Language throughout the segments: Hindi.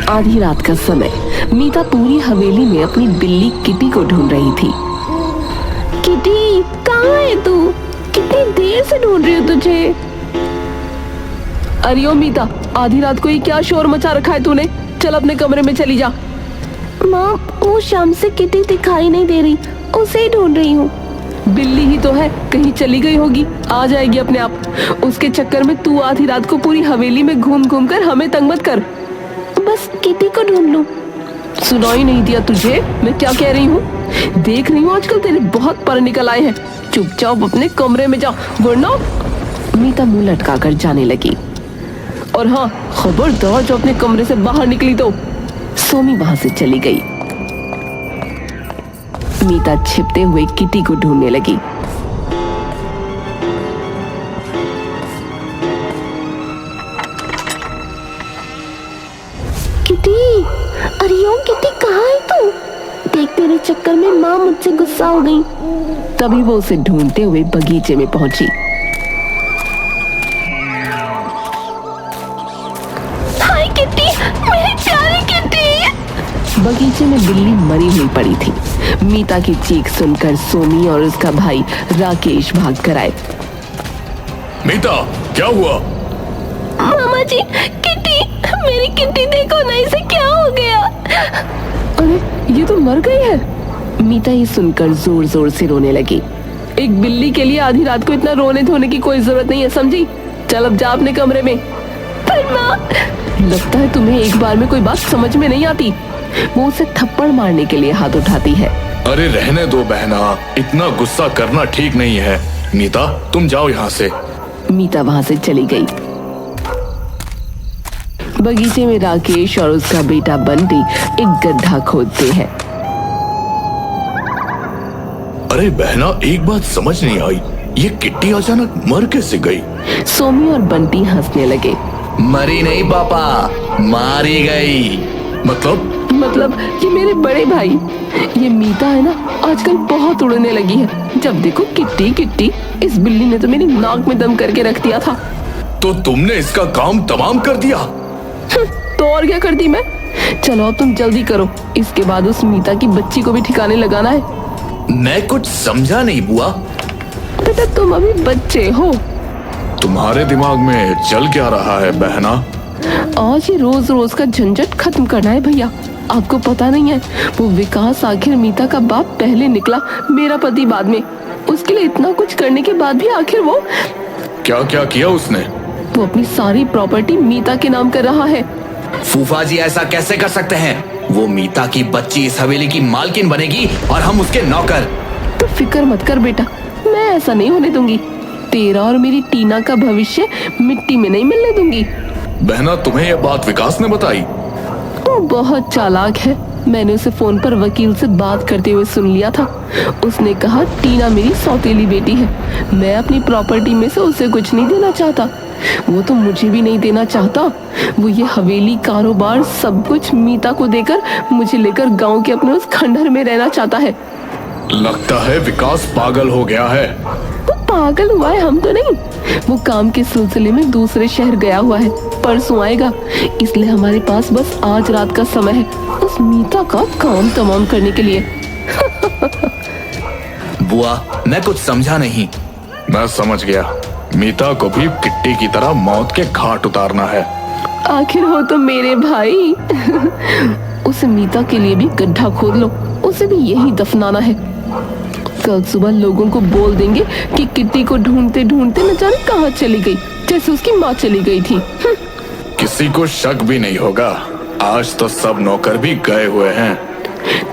आधी रात का समय मीता पूरी हवेली में अपनी बिल्ली किटी को ढूंढ रही थी। किटी, कहाँ है तू? कितनी देर से ढूंढ रही हूँ तुझे। अरे ओ मीता, आधी रात को ये क्या शोर मचा रखा है तूने? चल अपने कमरे में चली जा। माँ, वो शाम से किटी दिखाई नहीं दे रही, उसे ही ढूंढ रही हूँ। बिल्ली ही तो है, कहीं चली गई होगी, आ जाएगी अपने आप। उसके चक्कर में तू आधी रात को पूरी हवेली में घूम घूम कर हमें तंग मत कर। बस किटी को ढूंढ लूं। सुनाई नहीं दिया तुझे मैं क्या कह रही हूँ? देख रही हूँ आजकल तेरे बहुत पर निकल आए हैं। चुपचाप अपने कमरे में जा, वरना। मीता मुंह लटका कर जाने लगी। और हाँ, खबरदार जो अपने कमरे से बाहर निकली तो। सोमी वहां से चली गई। मीता छिपते हुए किटी को ढूंढने लगी। किटी, अरे ओ किटी, कहाँ है तू? देख, तेरे चक्कर में माँ मुझसे गुस्सा हो गई। तभी वो उसे ढूंढते हुए बगीचे में पहुंची। हाय किटी, मेरी प्यारी किटी। बगीचे में बिल्ली मरी हुई पड़ी थी। मीता की चीख सुनकर सोमी और उसका भाई राकेश भाग कर आए। मीता, क्या हुआ? मामा जी, किटी, मेरी किटी देखो ना, इसे क्या हो गया? अरे, ये तो मर गई है। मीता ये सुनकर जोर जोर से रोने लगी। एक बिल्ली के लिए आधी रात को इतना रोने धोने की कोई जरूरत नहीं है, समझी? चल अब जा अपने कमरे में। पर माँ, लगता है तुम्हें एक बार में कोई बात समझ में नहीं आती। वो उसे थप्पड़ मारने के लिए हाथ उठाती है। अरे रहने दो बहना, इतना गुस्सा करना ठीक नहीं है। मीता, तुम जाओ यहाँ से। मीता वहां से चली गई। बगीचे में राकेश और उसका बेटा बंटी एक गड्ढा खोदते हैं। अरे बहना, एक बात समझ नहीं आई, ये किट्टी अचानक मर कैसे गई? सोमी और बंटी हंसने लगे। मरी नहीं पापा, मारी गई। मतलब ये मेरे बड़े भाई, ये मीता है ना, आजकल बहुत उड़ने लगी है। जब देखो किट्टी किट्टी। इस बिल्ली ने तो मेरी नाक में दम करके रख दिया था। तो तुमने इसका काम तमाम कर दिया? तो और क्या करती मैं? चलो अब तुम जल्दी करो, इसके बाद उस मीता की बच्ची को भी ठिकाने लगाना है। मैं कुछ समझा नहीं बुआ। बेटा, तुम अभी बच्चे हो। तुम्हारे दिमाग में चल क्या रहा है बहना? आज ये रोज रोज का झंझट खत्म करना है भैया। आपको पता नहीं है, वो विकास आखिर मीता का बाप पहले निकला, मेरा पति बाद में। उसके लिए इतना कुछ करने के बाद भी आखिर वो क्या क्या किया उसने? वो अपनी सारी प्रॉपर्टी मीता के नाम कर रहा है। फूफा जी ऐसा कैसे कर सकते हैं? वो मीता की बच्ची इस हवेली की मालकिन बनेगी और हम उसके नौकर। तो फिक्र मत कर बेटा, मैं ऐसा नहीं होने दूंगी। तेरा और मेरी टीना का भविष्य मिट्टी में नहीं मिलने दूंगी। बहना, तुम्हें यह बात विकास ने बताई? वो बहुत चालाक है। मैंने उसे फोन पर वकील से बात करते हुए सुन लिया था। उसने कहा टीना मेरी सौतेली बेटी है, मैं अपनी प्रॉपर्टी में से उसे कुछ नहीं देना चाहता। वो तो मुझे भी नहीं देना चाहता। वो ये हवेली, कारोबार, सब कुछ मीता को देकर मुझे लेकर गांव के अपने उस खंडहर में रहना चाहता है। लगता है विकास पागल हो गया है। वो पागल हुआ है, हम तो नहीं। वो काम के सिलसिले में दूसरे शहर गया हुआ है, परसों आएगा। इसलिए हमारे पास बस आज रात का समय है उस मीता का काम तमाम करने के लिए। बुआ, मैं कुछ समझा नहीं। मैं समझ गया, मीता को भी किट्टी की तरह मौत के घाट उतारना है। आखिर हो तो मेरे भाई। उस मीता के लिए भी गड्ढा खोद लो, उसे भी यही दफनाना है। कल सुबह लोगों को बोल देंगे कि किट्टी को ढूंढते ढूंढते न जाने कहाँ चली गई, जैसे उसकी माँ चली गई थी। किसी को शक भी नहीं होगा। आज तो सब नौकर भी गए हुए हैं।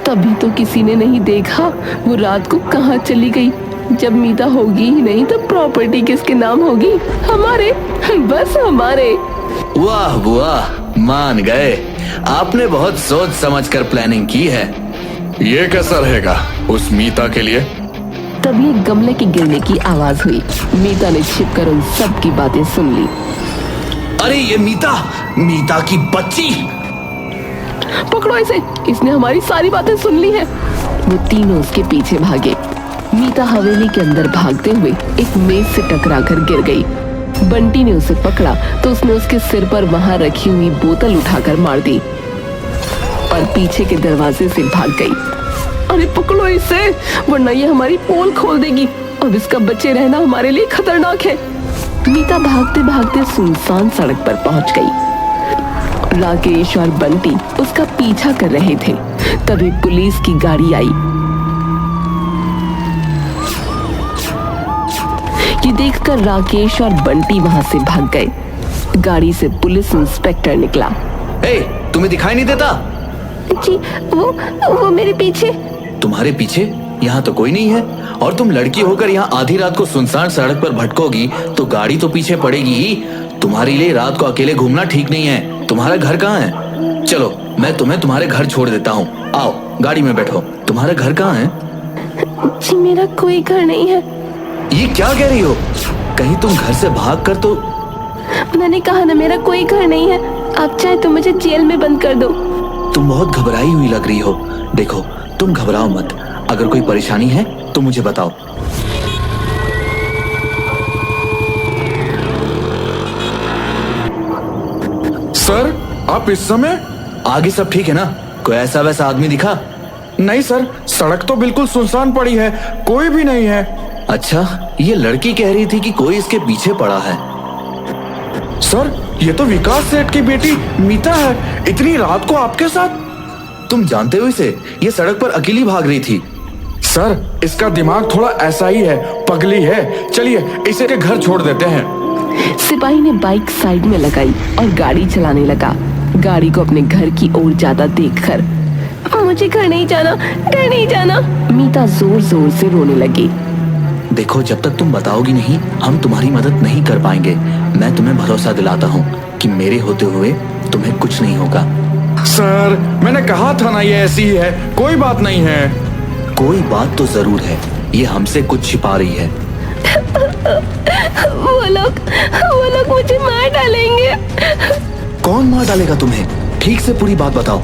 तभी तो किसी ने नहीं देखा वो रात को कहाँ चली गई। जब मीता होगी ही नहीं तो प्रॉपर्टी किसके नाम होगी? हमारे, बस हमारे। वाह बुआ, मान गए। आपने बहुत सोच समझकर प्लानिंग की है। ये कैसा रहेगा उस मीता के लिए? तभी एक गमले की गिरने की आवाज हुई। मीता ने छिपकर उन सब की बातें सुन ली। अरे ये मीता की बच्ची! पकड़ो इसे, इसने हमारी सारी बातें सुन ली है। वो तीनों उसके पीछे भागे। मीता हवेली के अंदर भागते हुए एक मेज से टकराकर गिर गई। बंटी ने उसे पकड़ा तो उसने उसके सिर पर वहां रखी हुई बोतल उठाकर मार दी। और पीछे के दरवाजे से भाग गई। अरे पकड़ो इसे, वरना ये हमारी पोल खोल देगी। अब इसका बचे रहना हमारे लिए खतरनाक है। मीता भागते भागते सुनसान सड़क पर पहुंच गई। राकेश और बंटी उसका पीछा कर रहे थे। तभी पुलिस की गाड़ी आई। ये देखकर राकेश और बंटी वहां से भाग गए। गाड़ी से पुलिस इंस्पेक्टर निकला। ए, तुम्हें दिखाई नहीं देता? जी, वो मेरे पीछे। तुम्हारे पीछे? यहाँ तो कोई नहीं है। और तुम लड़की होकर यहाँ आधी रात को सुनसान सड़क पर भटकोगी तो गाड़ी तो पीछे पड़ेगी ही। तुम्हारे लिए रात को अकेले घूमना ठीक नहीं है। तुम्हारा घर कहाँ है? चलो, मैं तुम्हें तुम्हारे घर छोड़ देता हूँ। आओ, गाड़ी में बैठो। तुम्हारा घर कहाँ है? जी, मेरा कोई घर नहीं है। ये क्या कह रही हो? कहीं तुम घर से भाग कर तो... मैंने कहा ना, मेरा कोई घर नहीं है। आप चाहे तो मुझे जेल में बंद कर दो। तुम बहुत घबराई हुई लग रही हो। देखो, तुम घबराओ मत। अगर कोई परेशानी है तो मुझे बताओ। सर, आप इस समय? आगे सब ठीक है ना? कोई ऐसा वैसा आदमी दिखा? नहीं सर, सड़क तो बिल्कुल सुनसान पड़ी है, कोई भी नहीं है। अच्छा, ये लड़की कह रही थी कि कोई इसके पीछे पड़ा है। सर, ये तो विकास सेठ की बेटी मीता है। इतनी रात को आपके साथ? तुम जानते हो इसे? ये सड़क पर अकेली भाग रही थी। सर, इसका दिमाग थोड़ा ऐसा ही है, पगली है। चलिए इसे के घर छोड़ देते हैं। सिपाही ने बाइक साइड में लगाई और गाड़ी चलाने लगा। गाड़ी को अपने घर की ओर जाता देखकर, मुझे घर नहीं जाना, घर नहीं जाना, मीता जोर जोर से रोने लगी। देखो, जब तक तुम बताओगी नहीं, हम तुम्हारी मदद नहीं कर पाएंगे। मैं तुम्हें भरोसा दिलाता हूँ कि मेरे होते हुए तुम्हें कुछ नहीं होगा। सर, मैंने कहा था ना, ये ऐसी ही है, कोई बात नहीं है। कोई बात तो जरूर है। ये हमसे कुछ छिपा रही है। वो लोग मुझे मार डालेंगे। कौन मार डालेगा तुम्हें? ठीक से पूरी बात बताओ।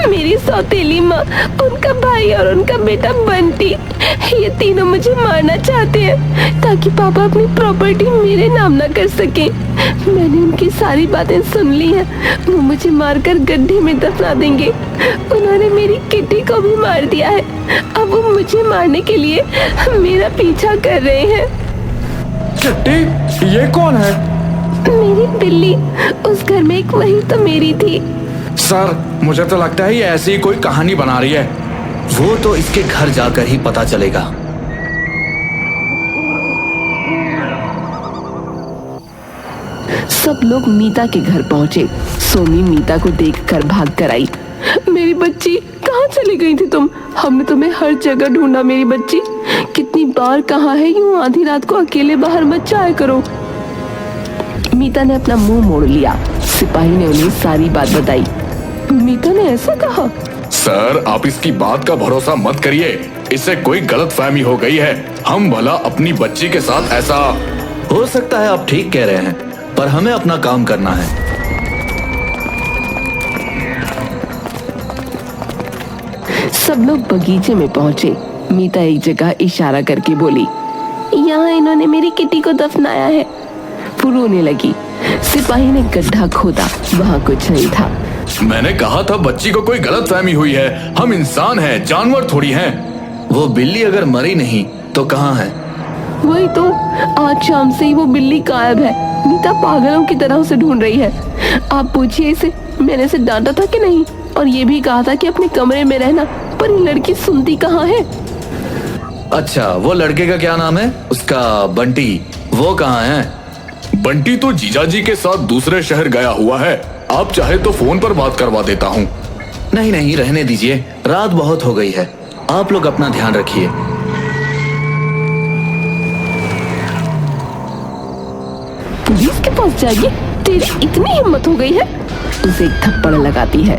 मेरी सौतेली माँ, उनका भाई और उनका बेटा बंटी, ये तीनों मुझे मारना चाहते हैं ताकि पापा अपनी प्रॉपर्टी मेरे नाम ना कर सके। मैंने उनकी सारी बातें सुन ली हैं। वो मुझे मारकर गड्ढे में दफना देंगे। उन्होंने मेरी किटी को भी मार दिया है। अब वो मुझे मारने के लिए मेरा पीछा कर रहे हैं। किट्टी, ये कौन है? मेरी बिल्ली। उस घर में एक वही तो मेरी थी। सर, मुझे तो लगता है ये ऐसी ही कोई कहानी बना रही है। वो तो इसके घर जाकर ही पता चलेगा। सब लोग मीता के घर पहुंचे। सोमी मीता को देखकर भाग कर आई। मेरी बच्ची, कहाँ चली गई थी तुम? हमने तुम्हें हर जगह ढूंढा मेरी बच्ची। कितनी बार कहा है यूं आधी रात को अकेले बाहर मत जाया करो। मीता ने अपना मुंह मोड़ लिया। सिपाही ने उन्हें सारी बात बताई। मीता ने ऐसा कहा? सर, आप इसकी बात का भरोसा मत करिए। इसे कोई गलतफहमी हो गई है। हम भला अपनी बच्ची के साथ ऐसा... हो सकता है आप ठीक कह रहे हैं, पर हमें अपना काम करना है। सब लोग बगीचे में पहुंचे। मीता एक जगह इशारा करके बोली, यहाँ इन्होंने मेरी किटी को दफनाया है। वो रोने लगी। सिपाही ने गड्ढा खोदा, वहाँ कुछ नहीं था। मैंने कहा था बच्ची को कोई गलतफहमी हुई है। हम इंसान हैं, जानवर थोड़ी हैं। वो बिल्ली अगर मरी नहीं तो कहाँ है? वही तो, आज शाम से ही वो बिल्ली गायब है। मीता पागलों की तरह उसे ढूंढ रही है। आप पूछिए इसे, मैंने इसे डांटा था कि नहीं, और ये भी कहा था कि अपने कमरे में रहना, पर ये लड़की सुनती कहाँ है। अच्छा, वो लड़के का क्या नाम है? उसका बंटी। वो कहाँ है? बंटी तो जीजाजी के साथ दूसरे शहर गया हुआ है। आप चाहे तो फोन पर बात करवा देता हूँ। नहीं नहीं, रहने दीजिए, रात बहुत हो गई है। आप लोग अपना ध्यान रखिए। पुलिस के पास जाएगी? तेरी इतनी हिम्मत हो गई है? उसे एक थप्पड़ लगाती है।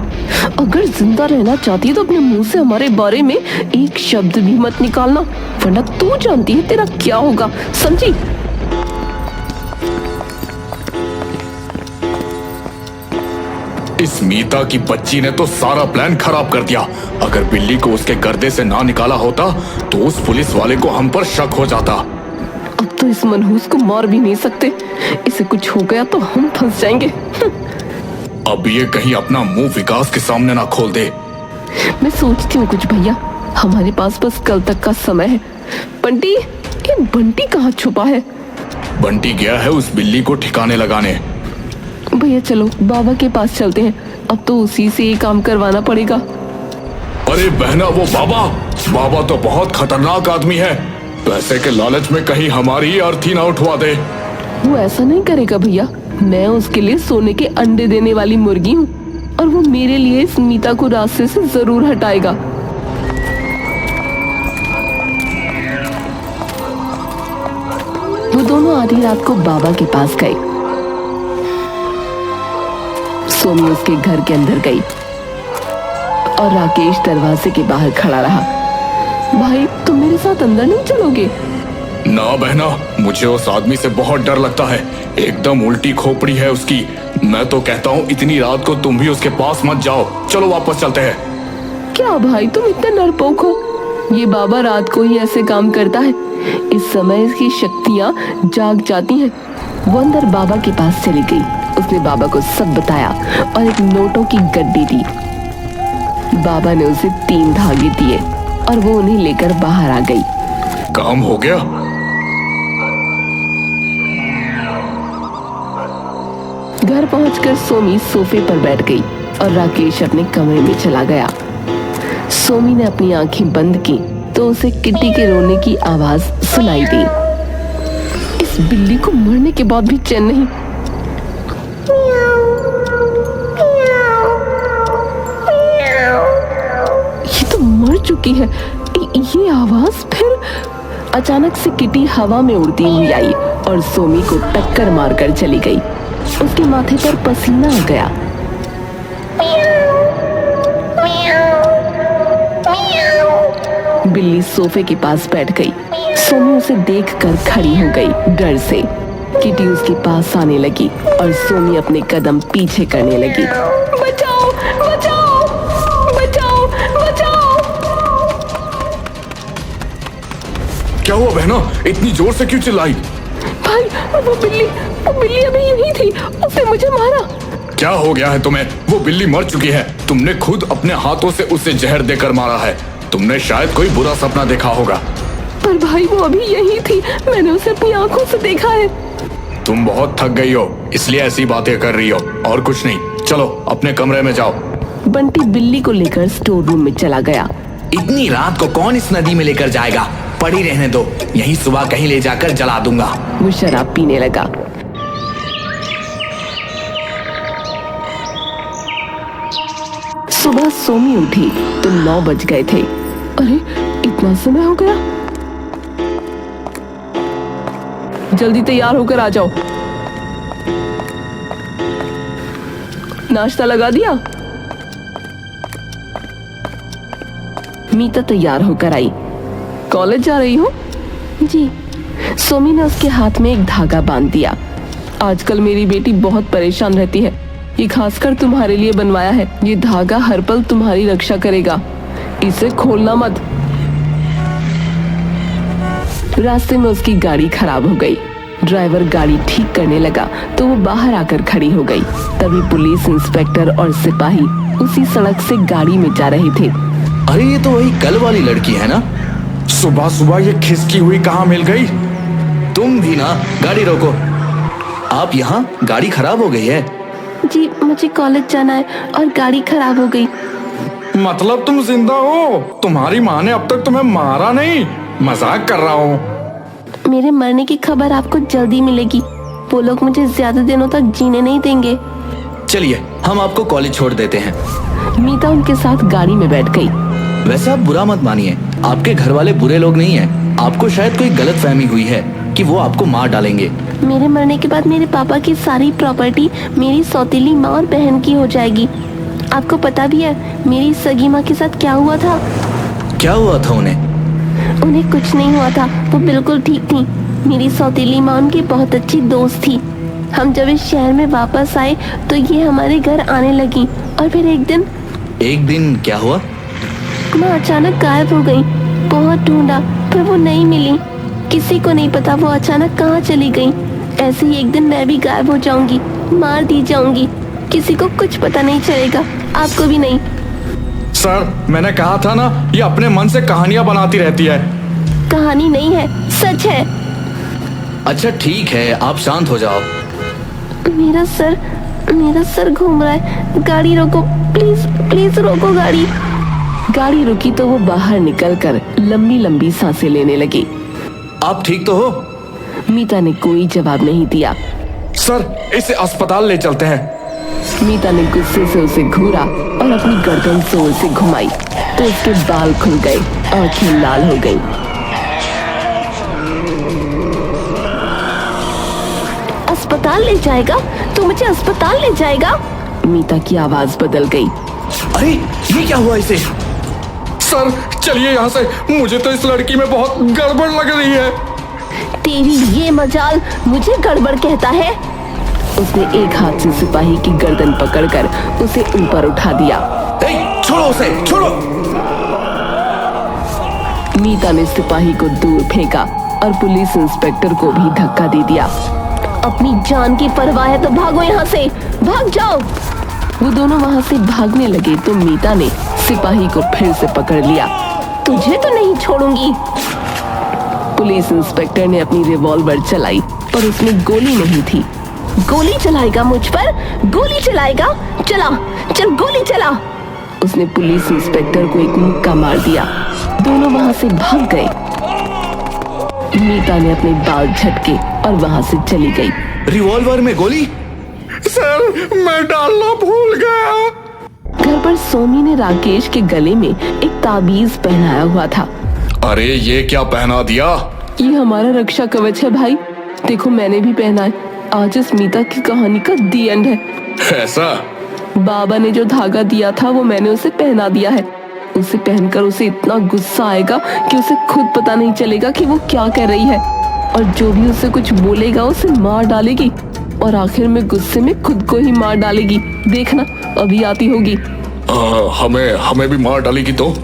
अगर जिंदा रहना चाहती है तो अपने मुंह से हमारे बारे में एक शब्द भी मत निकालना, वरना तू जानती है तेरा क्या होगा, समझी? इस मीता की बच्ची ने तो सारा प्लान खराब कर दिया। अगर बिल्ली को उसके गर्दे से ना निकाला होता तो उस पुलिस वाले को हम पर शक हो जाता। अब तो इस मनहूस को मार भी नहीं सकते। इसे कुछ हो गया तो हम फंस जाएंगे। अब ये कहीं अपना मुंह विकास के सामने ना खोल दे। मैं सोचती हूँ कुछ भैया, हमारे पास बस कल तक का समय है। बंटी, ये बंटी कहाँ छुपा है? बंटी गया है उस बिल्ली को ठिकाने लगाने। भैया चलो बाबा के पास चलते हैं, अब तो उसी से ये काम करवाना पड़ेगा। अरे बहना, वो बाबा तो बहुत खतरनाक आदमी है। पैसे के लालच में कहीं हमारी ही अर्थी ना उठवा दे। वो ऐसा नहीं करेगा भैया, मैं उसके लिए सोने के अंडे देने वाली मुर्गी हूँ और वो मेरे लिए स्मिता को रास्ते से जरूर हटाएगा। वो दोनों आधी रात को बाबा के पास गए। सोमी उसके घर के अंदर गई और राकेश दरवाजे के बाहर खड़ा रहा। भाई तुम मेरे साथ अंदर नहीं चलोगे? ना बहना, मुझे उस आदमी से बहुत डर लगता है। एकदम उल्टी खोपड़ी है उसकी। मैं तो कहता हूँ इतनी रात को तुम भी उसके पास मत जाओ। चलो वापस चलते हैं। क्या भाई तुम इतने डरपोक हो? ये बाबा रात को ही ऐसे काम करता है। इस समय इसकी शक्तियाँ जाग जाती हैं। वो अंदर बाबा के पास चली गई। उसने बाबा को सब बताया और एक नोटों की गड्डी दी। बाबा ने उसे 3 धागे दिए और वो उन्हें लेकर बाहर आ गई। काम हो गया। घर पहुंचकर सोमी सोफे पर बैठ गई और राकेश अपने कमरे में चला गया। सोमी ने अपनी आंखें बंद की तो उसे किट्टी के रोने की आवाज सुनाई दी। इस बिल्ली को मरने के बाद भी चैन नहीं। ये तो मर चुकी है। ये आवाज फिर? अचानक से किटी हवा में उड़ती हुई आई और सोमी को टक्कर मारकर चली गई। उसके माथे पर पसीना आ गया। बिल्ली सोफे के पास बैठ गई। सोमी उसे देखकर खड़ी हो गई डर से। किटी उसके पास आने लगी और सोमी अपने कदम पीछे करने लगी। बचाओ बचाओ बचाओ बचाओ! क्या हुआ बहना, इतनी जोर से क्यों चिल्लाई? भाई वो बिल्ली अभी यही थी, उसने मुझे मारा। क्या हो गया है तुम्हें? वो बिल्ली मर चुकी है। तुमने खुद अपने हाथों से उसे जहर देकर मारा है। तुमने शायद कोई बुरा सपना देखा होगा। पर भाई वो अभी यही थी, मैंने उसे अपनी आंखों से देखा है। तुम बहुत थक गई हो इसलिए ऐसी बातें कर रही हो, और कुछ नहीं। चलो अपने कमरे में जाओ। बंटी बिल्ली को लेकर स्टोर रूम में चला गया। इतनी रात को कौन इस नदी में लेकर जाएगा? पड़ी रहने दो, यहीं सुबह कहीं ले जाकर जला दूंगा। वो शराब पीने लगा। सुबह सोमी उठी तो 9 बज गए थे। अरे इतना समय हो गया। जल्दी तैयार होकर आ जाओ। नाश्ता लगा दिया? मीता तैयार होकर आई। कॉलेज जा रही हो? जी। सोमी ने उसके हाथ में एक धागा बांध दिया। आजकल मेरी बेटी बहुत परेशान रहती है, ये खासकर तुम्हारे लिए बनवाया है। ये धागा हर पल तुम्हारी रक्षा करेगा, इसे खोलना मत। रास्ते में उसकी गाड़ी खराब हो गई। ड्राइवर गाड़ी ठीक करने लगा तो वो बाहर आकर खड़ी हो गई। तभी पुलिस इंस्पेक्टर और सिपाही उसी सड़क से गाड़ी में जा रहे थे। अरे ये तो वही कल वाली लड़की है ना? सुबह सुबह ये खिसकी हुई कहाँ मिल गई? तुम भी ना, गाड़ी रोको। आप यहाँ? गाड़ी खराब हो गई है? जी मुझे कॉलेज जाना है और गाड़ी खराब हो गई। मतलब तुम जिंदा हो? तुम्हारी माँ ने अब तक तुम्हें मारा नहीं? मजाक कर रहा हूँ। मेरे मरने की खबर आपको जल्दी मिलेगी। वो लोग मुझे ज्यादा दिनों तक जीने नहीं देंगे। चलिए हम आपको कॉलेज छोड़ देते हैं। मीता उनके साथ गाड़ी में बैठ गई। वैसे आप बुरा मत मानिए, आपके घर वाले बुरे लोग नहीं हैं। आपको शायद कोई गलत फहमी हुई है कि वो आपको मार डालेंगे। मेरे मरने के बाद मेरे पापा की सारी प्रॉपर्टी मेरी सौतेली माँ और बहन की हो जाएगी। आपको पता भी है मेरी सगी माँ के साथ क्या हुआ था? क्या हुआ था उन्हें? उन्हें कुछ नहीं हुआ था, वो बिल्कुल ठीक थी। मेरी सौतेली माँ उनकी बहुत अच्छी दोस्त थी। हम जब इस शहर में वापस आए तो ये हमारे घर आने लगी और फिर एक दिन क्या हुआ? माँ अचानक गायब हो गई। बहुत ढूंढा पर वो नहीं मिली। किसी को नहीं पता वो अचानक कहाँ चली गई। ऐसे ही एक दिन मैं भी गायब हो जाऊंगी, मार दी जाऊंगी। किसी को कुछ पता नहीं चलेगा, आपको भी नहीं। सर, मैंने कहा था ना, ये अपने मन से कहानियां बनाती रहती है। कहानी नहीं है, सच है। अच्छा ठीक है, आप शांत हो जाओ। मेरा सर घूम रहा है, गाड़ी रोको प्लीज, प्लीज रोको गाड़ी। गाड़ी रुकी तो वो बाहर निकलकर लंबी लंबी सांसें लेने लगी। आप ठीक तो हो? मीता ने कोई जवाब नहीं दिया। सर, इसे अस्पताल ले चलते हैं। मीता ने गुस्से से उसे घूरा और अपनी गर्दन जोर से घुमाई तो उसके बाल खुल गए, आंखें लाल हो गई। अस्पताल ले जाएगा? तू मुझे अस्पताल ले जाएगा? मीता की आवाज बदल गई। अरे ये क्या हुआ इसे? सर चलिए यहाँ से, मुझे तो इस लड़की में बहुत गड़बड़ लग रही है। तेरी ये मजाल मुझे गड़बड़ कहता है? उसने एक हाथ से सिपाही की गर्दन पकड़कर उसे ऊपर उठा दिया। छोड़ो उसे, छोड़ो। मीता ने सिपाही को दूर फेंका और पुलिस इंस्पेक्टर को भी धक्का दे दिया। अपनी जान की परवाह है तो भागो यहाँ से, भाग जाओ। वो दोनों वहाँ से भागने लगे तो मीता ने सिपाही को फिर से पकड़ लिया। तुझे तो नहीं छोड़ूंगी। पुलिस इंस्पेक्टर ने अपनी रिवॉल्वर चलाई पर उसमें गोली नहीं थी। गोली चलाएगा मुझ पर? गोली चलाएगा? चला, चल गोली चला। उसने पुलिस इंस्पेक्टर को एक मुक्का मार दिया। दोनों वहाँ से भाग गए। मीता ने अपने बाल झटके और वहाँ से चली गई। रिवॉल्वर में गोली? सर, मैं डालना भूल गया। घर पर सोमी ने राकेश के गले में एक ताबीज पहनाया हुआ था। अरे ये क्या पहना दिया? ये हमारा रक्षा कवच है भाई, देखो मैंने भी पहना है। आज इस मीता की कहानी का दी एंड है। ऐसा? बाबा ने जो धागा दिया था वो मैंने उसे पहना दिया है। उसे पहनकर उसे इतना गुस्सा आएगा कि उसे खुद पता नहीं चलेगा कि वो क्या कर रही है, और जो भी उसे कुछ बोलेगा उसे मार डालेगी और आखिर में गुस्से में खुद को ही मार डालेगी। देखना अभी आती होगी। हमें भी मार डालेगी तो?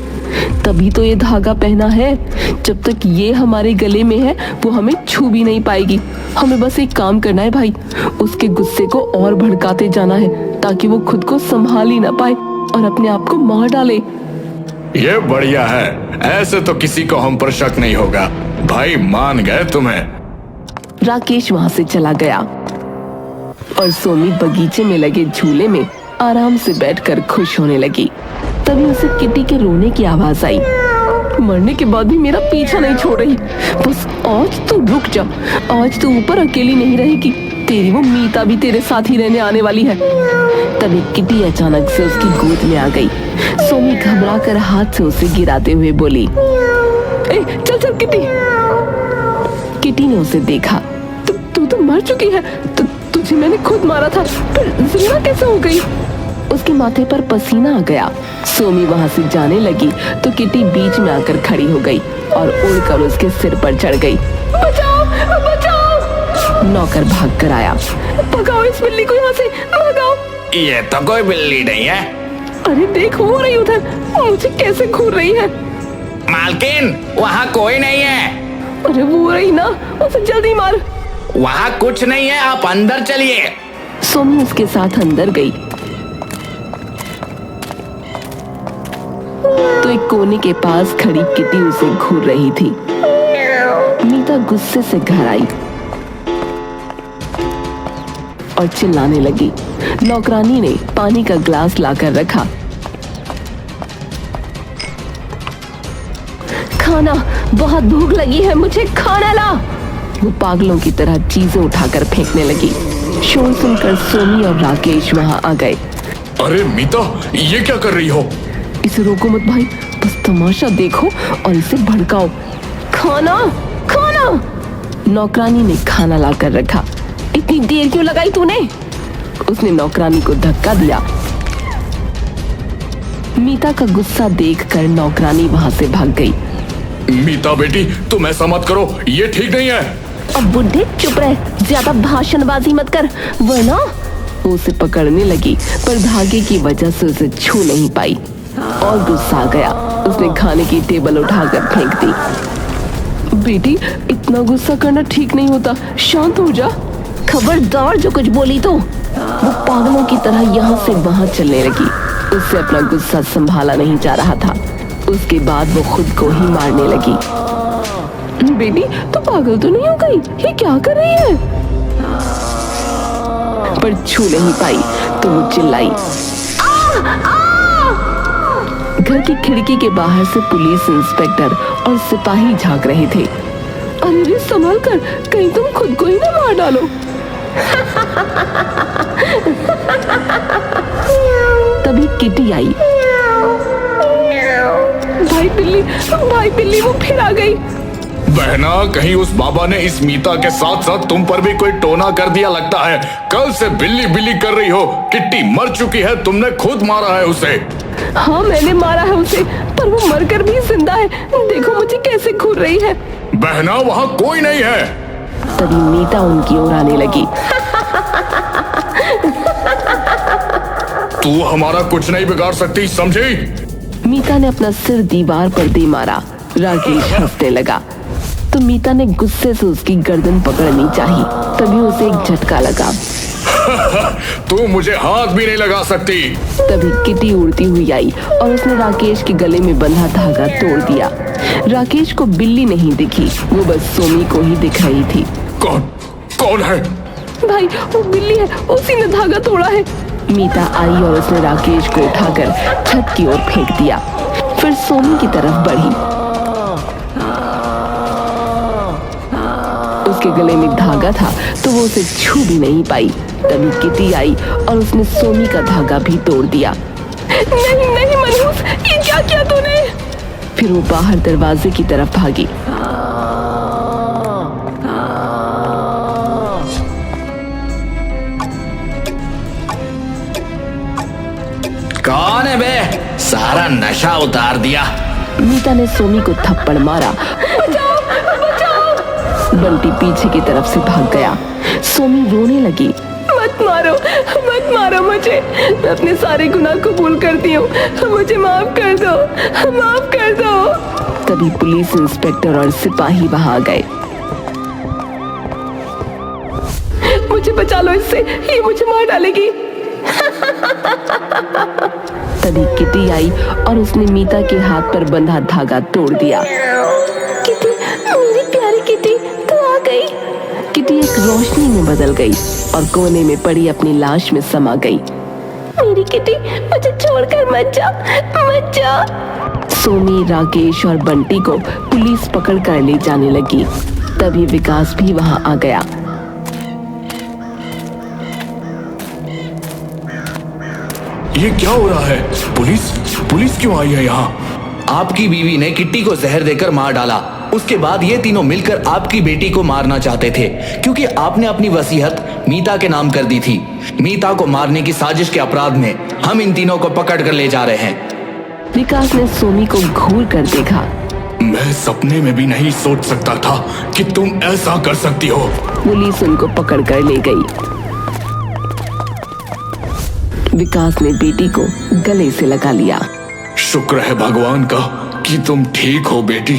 तभी तो ये धागा पहना है। जब तक ये हमारे गले में है वो हमें छू भी नहीं पाएगी। हमें बस एक काम करना है भाई, उसके गुस्से को और भड़काते जाना है ताकि वो खुद को संभाल ही ना पाए और अपने आप को मार डाले। ये बढ़िया है, ऐसे तो किसी को हम पर शक नहीं होगा। भाई मान गए तुम्हें। राकेश वहाँ से चला गया और सोमी बगीचे में लगे झूले में आराम से बैठकर खुश होने लगी। तभी उसे किटी के रोने की आवाज आई। मरने के बाद भी मेरा पीछा नहीं छोड़ रही। बस आज तू रुक जा, आज तू ऊपर अकेली नहीं रहेगी। तेरी वो मीता भी तेरे साथ ही रहने आने वाली है। तभी किटी अचानक से उसकी गोद में आ गई। सोमी घबरा कर हाथ से उसे गिराते हुए बोली, ए, चल चल किटी। किटी ने उसे देखा। तू तो मर चुकी है। तुझे मैंने खुद मारा था, फिर जिंदा कैसे हो गई? उसके माथे पर पसीना आ गया। सोमी वहाँ से जाने लगी तो किटी बीच में आकर खड़ी हो गई और उड़कर उसके सिर पर चढ़ गई। बचाओ, बचाओ! नौकर भाग कर आया। भगाओ इस बिल्ली को यहाँ से, भगाओ। ये तो कोई बिल्ली नहीं है। अरे देख वो रही उधर, मुझे कैसे घूर रही है। मालकिन, वहाँ कोई नहीं है। अरे वो रही ना, उसे जल्दी मार। वहाँ कुछ नहीं है, आप अंदर चलिए। सोमी उसके साथ अंदर गई तो एक कोने के पास खड़ी किटी उसे घूर रही थी। मीता गुस्से से घर आई और चिल्लाने लगी। नौकरानी ने पानी का ग्लास लाकर रखा। खाना, बहुत भूख लगी है, मुझे खाना ला। वो पागलों की तरह चीजें उठाकर फेंकने लगी। शोर सुनकर सोमी और राकेश वहां आ गए। अरे मीता, ये क्या कर रही हो? इसे रोको मत भाई, बस तमाशा देखो और इसे भड़काओ। खाना, खाना! नौकरानी ने खाना लाकर रखा। इतनी देर क्यों लगाई तूने? उसने नौकरानी को धक्का दिया। मीता का गुस्सा देखकर नौकरानी वहां से भाग गई। मीता बेटी, तुम ऐसा मत करो, ये ठीक नहीं है। अब बुढ़े चुप रहे, ज्यादा भाषणबाजी मत कर वरना। वो उसे पकड़ने लगी पर धागे की वजह से उसे छू नहीं पाई और गुस्सा आ गया। उसने खाने की टेबल उठाकर फेंक दी। बेटी, इतना गुस्सा करना ठीक नहीं होता, शांत हो जा। खबरदार जो कुछ बोली तो। वो पागलों की तरह यहाँ से वहाँ चलने लगी। उससे अपना गुस्सा संभाला नहीं जा रहा था। उसके बाद वो खुद को ही मारने लगी। बेटी तो पागल तो नहीं हो गई? ये क्या कर रही है? पर छू नहीं पाई तो वो चिल्लाई। घर की खिड़की के बाहर से पुलिस इंस्पेक्टर और सिपाही झांक रहे थे। अरे संभल कर, कहीं तुम खुद को ही ना मार डालो। तभी किटी आई। भाई बिल्ली वो फिर आ गई। बहना, कहीं उस बाबा ने इस मीता के साथ साथ तुम पर भी कोई टोना कर दिया लगता है। कल से बिल्ली बिल्ली कर रही हो। किट्टी मर चुकी है, तुमने खुद मारा है उसे। हाँ मैंने मारा है उसे, पर वो मरकर भी जिंदा है। देखो मुझे कैसे घूर रही है। बहना, वहाँ कोई नहीं है। तभी मीता उनकी ओर आने लगी। तू हमारा कुछ नहीं बिगाड़ सकती, समझी? मीता ने अपना सिर दीवार पर दे मारा। राकेश हंसने लगा तो मीता ने गुस्से से उसकी गर्दन पकड़नी चाही। तभी उसे एक झटका लगा। तू मुझे हाथ भी नहीं लगा सकती। तभी किटी उड़ती हुई आई और उसने राकेश के गले में बंधा धागा तोड़ दिया। राकेश को बिल्ली नहीं दिखी, वो बस सोमी को ही दिख रही थी। कौन है? भाई वो बिल्ली है, उसी ने धागा तोड़ा है। मीता आई और उसने राकेश को उठाकर छत की ओर फेंक दिया। फिर सोमी की तरफ बढ़ी। उसके गले में धागा था तो वो उसे छू भी नहीं पाई। तभी किटी आई और उसने सोमी का धागा भी तोड़ दिया। नहीं मनहूस, ये क्या किया तूने? फिर वो बाहर दरवाजे की तरफ भागी। कौन है बे? सारा नशा उतार दिया। मीता ने सोमी को थप्पड़ मारा। बचाओ, बचाओ। बंटी पीछे की तरफ से भाग गया। सोमी रोने लगी। मत मारो मुझे, मैं अपने सारे गुनाह कबूल करती हूँ। मुझे माफ कर दो। तभी पुलिस इंस्पेक्टर और सिपाही वहां आ गए। मुझे बचा लो इससे, ये मुझे मार डालेगी। तभी किटी आई और उसने मीता के हाथ पर बंधा धागा तोड़ दिया। किटी, मेरी प्यारी किटी, तू आ गई। किटी एक रोशनी में बदल गई और कोने में पड़ी अपनी लाश में समा गई। मेरी किटी, मुझे छोड़कर मत जा। सोमी, राकेश और बंटी को पुलिस पकड़ कर ले जाने लगी। तभी विकास भी वहां आ गया। ये क्या हो रहा है? पुलिस क्यों आई है यहाँ? आपकी बीवी ने किट्टी को जहर देकर मार डाला। उसके बाद ये तीनों मिलकर आपकी बेटी को मारना चाहते थे, क्योंकि आपने अपनी वसीयत मीता के नाम कर दी थी। मीता को मारने की साजिश के अपराध में हम इन तीनों को पकड़ कर ले जा रहे हैं। विकास ने सोमी को घूर कर देखा। मैं सपने में भी नहीं सोच सकता था कि तुम ऐसा कर सकती हो। पुलिस उनको पकड़ कर ले गई। विकास ने बेटी को गले से लगा लिया। शुक्र है भगवान का कि तुम ठीक हो बेटी।